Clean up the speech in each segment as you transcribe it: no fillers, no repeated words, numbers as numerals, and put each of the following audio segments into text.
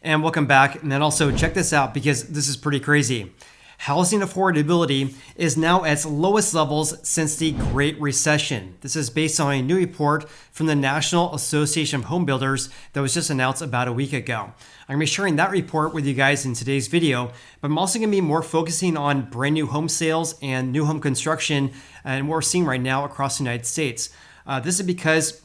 And welcome back. And then also check this out because this is pretty crazy. Housing affordability is now at its lowest levels since the Great Recession. This is based on a new report from the National Association of Homebuilders that was just announced about a week ago. I'm going to be sharing that report with you guys in today's video, but I'm also going to be more focusing on brand new home sales and new home construction and what we're seeing right now across the United States. This is because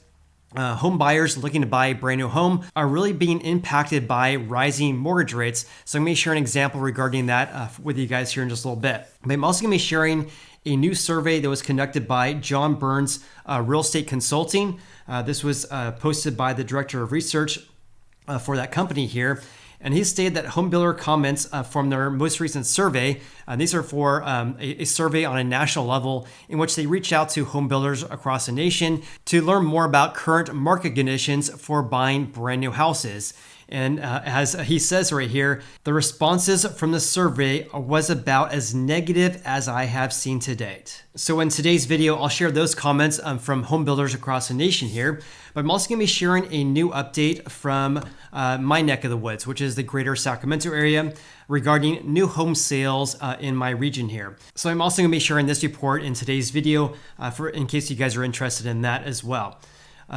home buyers looking to buy a brand new home are really being impacted by rising mortgage rates. So I'm going to share an example regarding that with you guys here in just a little bit. But I'm also going to be sharing a new survey that was conducted by John Burns Real Estate Consulting. This was posted by the director of research for that company here. And he stated that homebuilder comments from their most recent survey, these are for a survey on a national level in which they reach out to homebuilders across the nation to learn more about current market conditions for buying brand new houses. And as he says right here, the responses from the survey was about as negative as I have seen to date. So in today's video, I'll share those comments from home builders across the nation here, but I'm also going to be sharing a new update from my neck of the woods, which is the greater Sacramento area, regarding new home sales in my region here. So I'm also going to be sharing this report in today's video in case you guys are interested in that as well.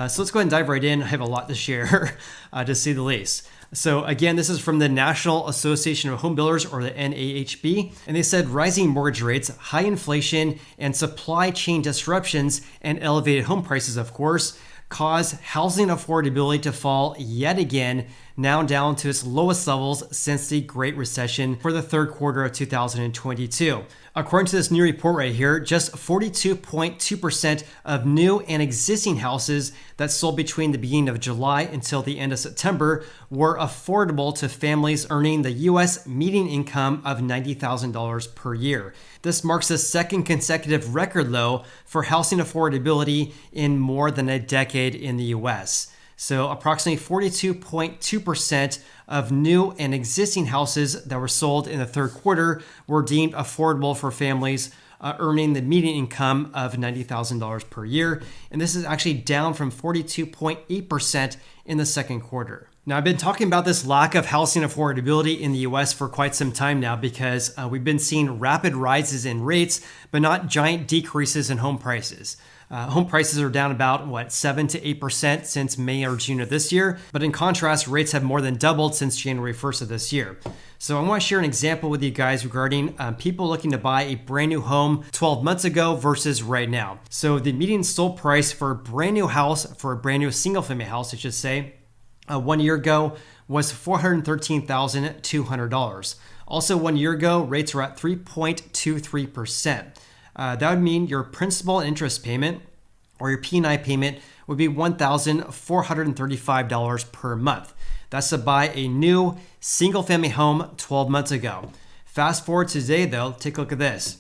So let's go ahead and dive right in. I have a lot to share, to say the least. So again, this is from the National Association of Home Builders, or the NAHB, and they said rising mortgage rates, high inflation, and supply chain disruptions, and elevated home prices, of course, cause housing affordability to fall yet again, now down to its lowest levels since the Great Recession for the third quarter of 2022. According to this new report right here, just 42.2% of new and existing houses that sold between the beginning of July until the end of September were affordable to families earning the U.S. median income of $90,000 per year. This marks the second consecutive record low for housing affordability in more than a decade in the U.S. So approximately 42.2% of new and existing houses that were sold in the third quarter were deemed affordable for families earning the median income of $90,000 per year. And this is actually down from 42.8% in the second quarter. Now, I've been talking about this lack of housing affordability in the US for quite some time now because we've been seeing rapid rises in rates, but not giant decreases in home prices. Home prices are down about 7 to 8% since May or June of this year. But in contrast, rates have more than doubled since January 1st of this year. So I want to share an example with you guys regarding people looking to buy a brand new home 12 months ago versus right now. So the median sold price for a brand new house, for a brand new single family house, I should say, 1 year ago was $413,200. Also 1 year ago, rates were at 3.23%. That would mean your principal and interest payment, or your P&I payment, would be $1,435 per month. That's to buy a new single-family home 12 months ago. Fast forward to today, though, take a look at this.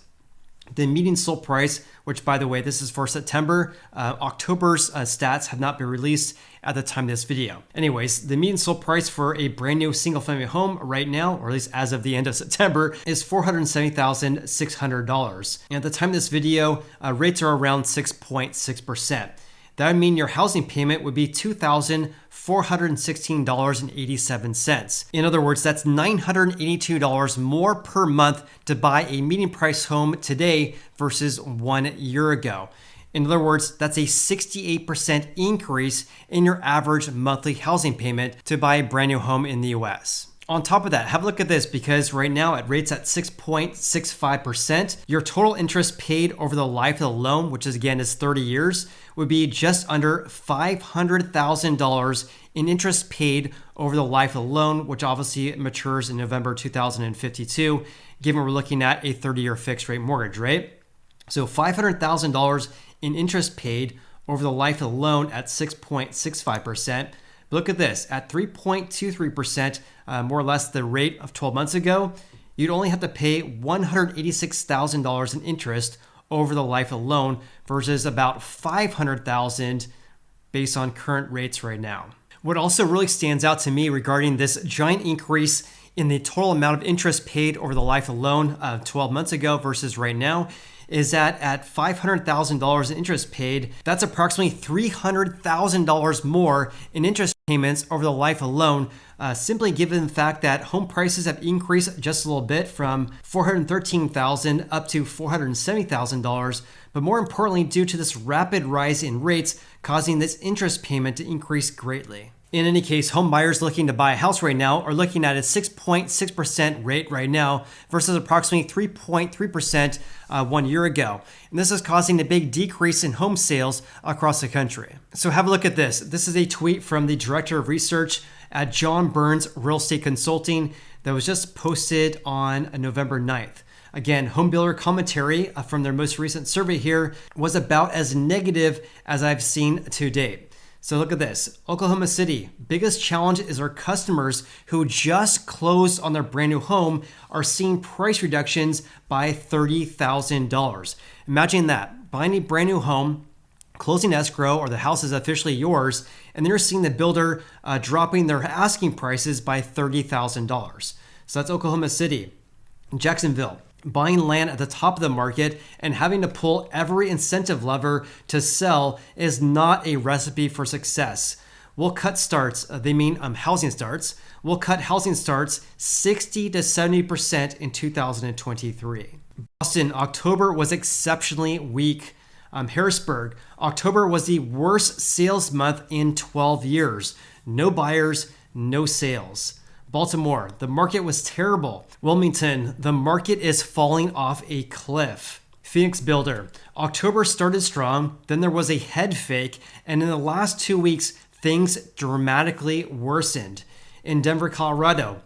The median sold price, which, by the way, this is for September. October's stats have not been released at the time of this video. Anyways, the median sold price for a brand new single-family home right now, or at least as of the end of September, is $470,600. And at the time of this video, rates are around 6.6%. That would mean your housing payment would be $2,416.87. In other words, that's $982 more per month to buy a median price home today versus 1 year ago. In other words, that's a 68% increase in your average monthly housing payment to buy a brand new home in the US. On top of that, have a look at this, because right now at rates at 6.65%, your total interest paid over the life of the loan, which is 30 years, would be just under $500,000 in interest paid over the life of the loan, which obviously matures in November 2052, given we're looking at a 30-year fixed rate mortgage, right? So $500,000 in interest paid over the life of the loan at 6.65%. But look at this, at 3.23%, more or less the rate of 12 months ago, you'd only have to pay $186,000 in interest over the life of the loan versus about $500,000 based on current rates right now. What also really stands out to me regarding this giant increase in the total amount of interest paid over the life of the loan 12 months ago versus right now is that at $500,000 in interest paid, that's approximately $300,000 more in interest payments over the life alone, simply given the fact that home prices have increased just a little bit from $413,000 up to $470,000, but more importantly, due to this rapid rise in rates causing this interest payment to increase greatly. In any case, home buyers looking to buy a house right now are looking at a 6.6% rate right now versus approximately 3.3% 1 year ago. And this is causing a big decrease in home sales across the country. So have a look at this. This is a tweet from the Director of Research at John Burns Real Estate Consulting that was just posted on November 9th. Again, Homebuilder commentary from their most recent survey here was about as negative as I've seen to date. So look at this. Oklahoma City, biggest challenge is our customers who just closed on their brand new home are seeing price reductions by $30,000. Imagine that, buying a brand new home, closing escrow, or the house is officially yours, and then you're seeing the builder dropping their asking prices by $30,000. So that's Oklahoma City. Jacksonville, buying land at the top of the market and having to pull every incentive lever to sell is not a recipe for success. We'll cut starts, they mean housing starts. We'll cut housing starts 60 to 70% in 2023. Boston, October was exceptionally weak. Harrisburg, October was the worst sales month in 12 years. No buyers, no sales. Baltimore, the market was terrible. Wilmington, the market is falling off a cliff. Phoenix Builder, October started strong, then there was a head fake, and in the last 2 weeks, things dramatically worsened. In Denver, Colorado,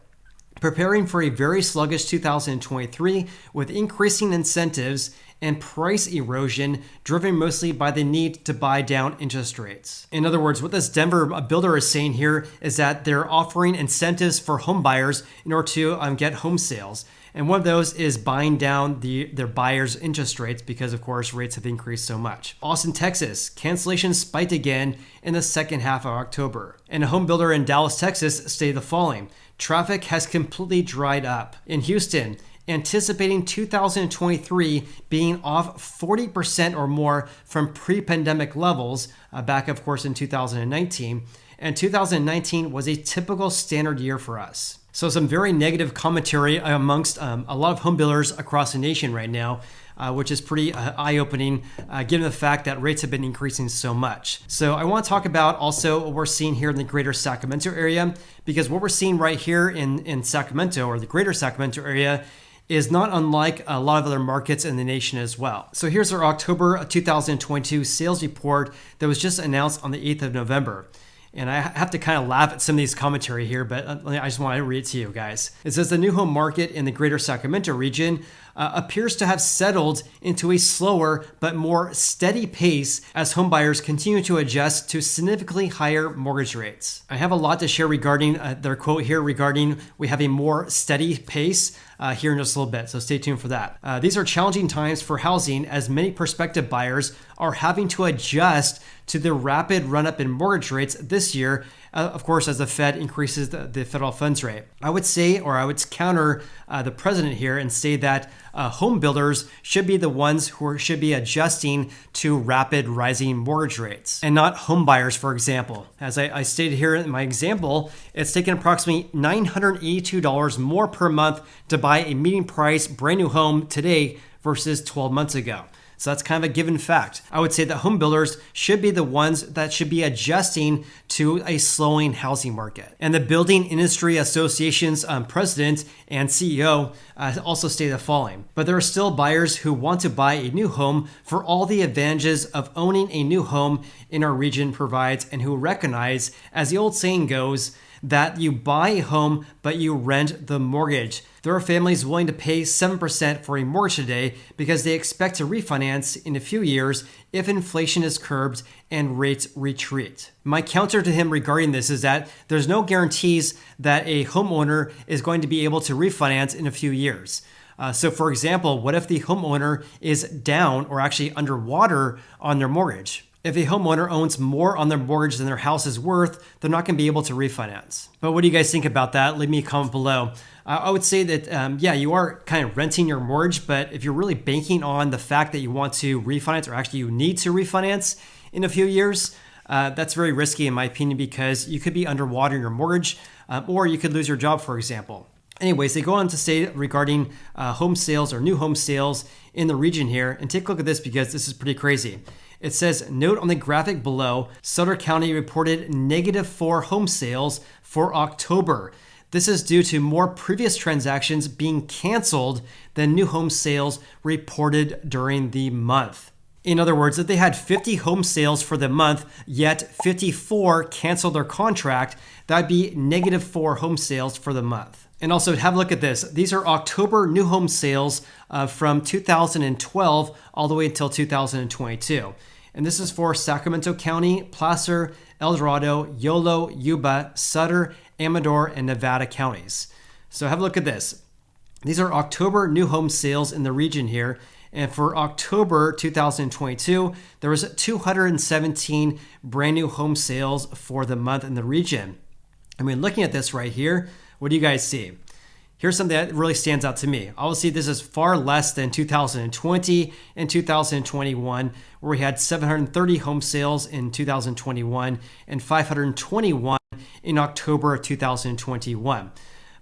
preparing for a very sluggish 2023 with increasing incentives and price erosion driven mostly by the need to buy down interest rates. In other words, what this Denver builder is saying here is that they're offering incentives for home buyers in order to get home sales. And one of those is buying down their buyers' interest rates because, of course, rates have increased so much. Austin, Texas, cancellations spiked again in the second half of October. And a home builder in Dallas, Texas stated the following: traffic has completely dried up. In Houston, anticipating 2023 being off 40% or more from pre-pandemic levels, back, of course, in 2019. And 2019 was a typical standard year for us. So some very negative commentary amongst a lot of home builders across the nation right now, which is pretty eye-opening given the fact that rates have been increasing so much. So I want to talk about also what we're seeing here in the greater Sacramento area, because what we're seeing right here in Sacramento, or the greater Sacramento area, is not unlike a lot of other markets in the nation as well. So here's our October 2022 sales report that was just announced on the 8th of November. And I have to kind of laugh at some of these commentary here, but I just want to read it to you guys. It says the new home market in the greater Sacramento region appears to have settled into a slower but more steady pace as home buyers continue to adjust to significantly higher mortgage rates. I have a lot to share regarding their quote here regarding we have a more steady pace here in just a little bit, so stay tuned for that. These are challenging times for housing as many prospective buyers are having to adjust to the rapid run-up in mortgage rates this year, of course, as the Fed increases the federal funds rate. I would say, or I would counter the president here and say that home builders should be the ones who should be adjusting to rapid rising mortgage rates, and not home buyers, for example. As I stated here in my example, it's taken approximately $982 more per month to buy a median price brand new home today versus 12 months ago. So that's kind of a given fact. I would say that home builders should be the ones that should be adjusting to a slowing housing market. And the Building Industry Association's president and CEO also stated the following: but there are still buyers who want to buy a new home for all the advantages of owning a new home in our region provides, and who recognize, as the old saying goes, that you buy a home, but you rent the mortgage. There are families willing to pay 7% for a mortgage today because they expect to refinance in a few years if inflation is curbed and rates retreat. My counter to him regarding this is that there's no guarantees that a homeowner is going to be able to refinance in a few years. So for example, what if the homeowner is down or actually underwater on their mortgage? If a homeowner owns more on their mortgage than their house is worth, they're not going to be able to refinance. But what do you guys think about that? Leave me a comment below. I would say that, you are kind of renting your mortgage, but if you're really banking on the fact that you want to refinance, or actually you need to refinance in a few years, that's very risky in my opinion because you could be underwater in your mortgage or you could lose your job, for example. Anyways, they go on to say regarding home sales or new home sales in the region here, and take a look at this because this is pretty crazy. It says, note on the graphic below, Sutter County reported -4 home sales for October. This is due to more previous transactions being canceled than new home sales reported during the month. In other words, if they had 50 home sales for the month, yet 54 canceled their contract, that'd be -4 home sales for the month. And also have a look at this. These are October new home sales from 2012 all the way until 2022. And this is for Sacramento County, Placer, El Dorado, Yolo, Yuba, Sutter, Amador, and Nevada counties. So have a look at this. These are October new home sales in the region here. And for October 2022, there was 217 brand new home sales for the month in the region. I mean, looking at this right here, what do you guys see? Here's something that really stands out to me. Obviously, this is far less than 2020 and 2021, where we had 730 home sales in 2021 and 521 in October of 2021.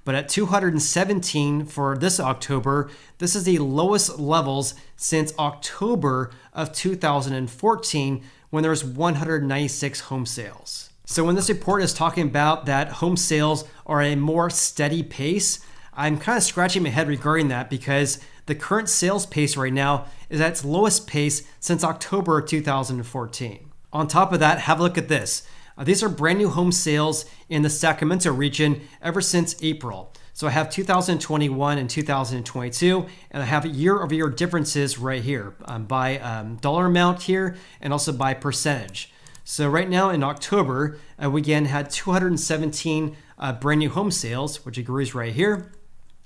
But at 217 for this October, this is the lowest levels since October of 2014 when there was 196 home sales. So when this report is talking about that home sales are a more steady pace, I'm kind of scratching my head regarding that because the current sales pace right now is at its lowest pace since October 2014. On top of that, have a look at this. These are brand new home sales in the Sacramento region ever since April. So I have 2021 and 2022, and I have year-over-year differences right here by dollar amount here and also by percentage. So right now in October, we again had 217 brand new home sales, which agrees right here.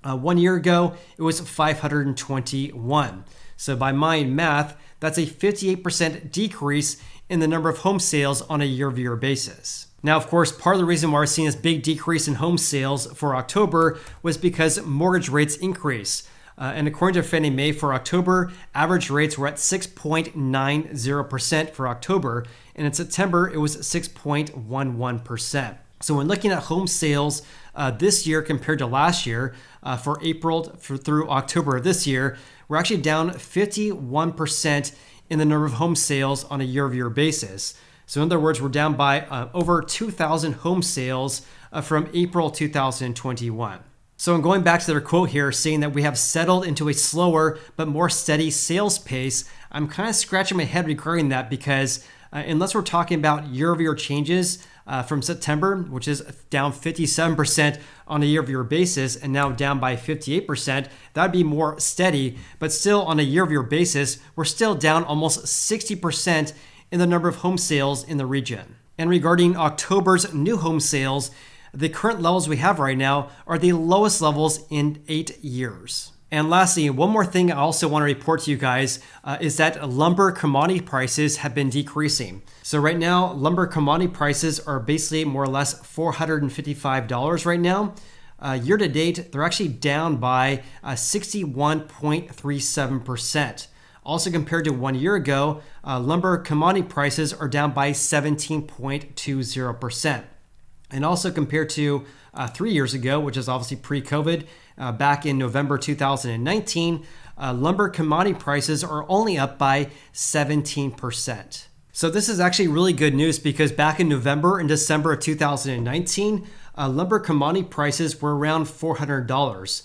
1 year ago, it was 521. So by my math, that's a 58% decrease in the number of home sales on a year-over-year basis. Now, of course, part of the reason why we're seeing this big decrease in home sales for October was because mortgage rates increased. And according to Fannie Mae for October, average rates were at 6.90% for October, and in September it was 6.11%. So when looking at home sales this year compared to last year, for April through October of this year, we're actually down 51% in the number of home sales on a year-over-year basis. So in other words, we're down by over 2,000 home sales from April 2021. So I'm going back to their quote here saying that we have settled into a slower but more steady sales pace. I'm kind of scratching my head regarding that because unless we're talking about year-over-year changes from September, which is down 57% on a year-over-year basis and now down by 58%, that'd be more steady. But still on a year-over-year basis, we're still down almost 60% in the number of home sales in the region. And regarding October's new home sales, the current levels we have right now are the lowest levels in 8 years. And lastly, one more thing I also want to report to you guys is that lumber commodity prices have been decreasing. So right now, lumber commodity prices are basically more or less $455 right now. Year to date, they're actually down by 61.37%. Also compared to 1 year ago, lumber commodity prices are down by 17.20%. And also compared to 3 years ago, which is obviously pre-COVID, back in November 2019, lumber commodity prices are only up by 17%. So this is actually really good news because back in November and December of 2019, lumber commodity prices were around $400.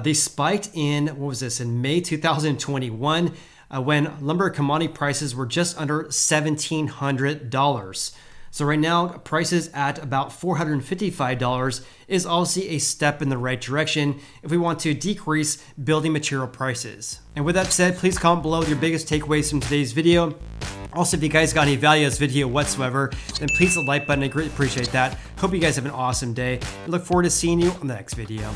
They spiked in, in May 2021, when lumber commodity prices were just under $1,700. So right now, prices at about $455 is obviously a step in the right direction if we want to decrease building material prices. And with that said, please comment below your biggest takeaways from today's video. Also, if you guys got any value of this video whatsoever, then please hit the like button. I greatly appreciate that. Hope you guys have an awesome day. I look forward to seeing you on the next video.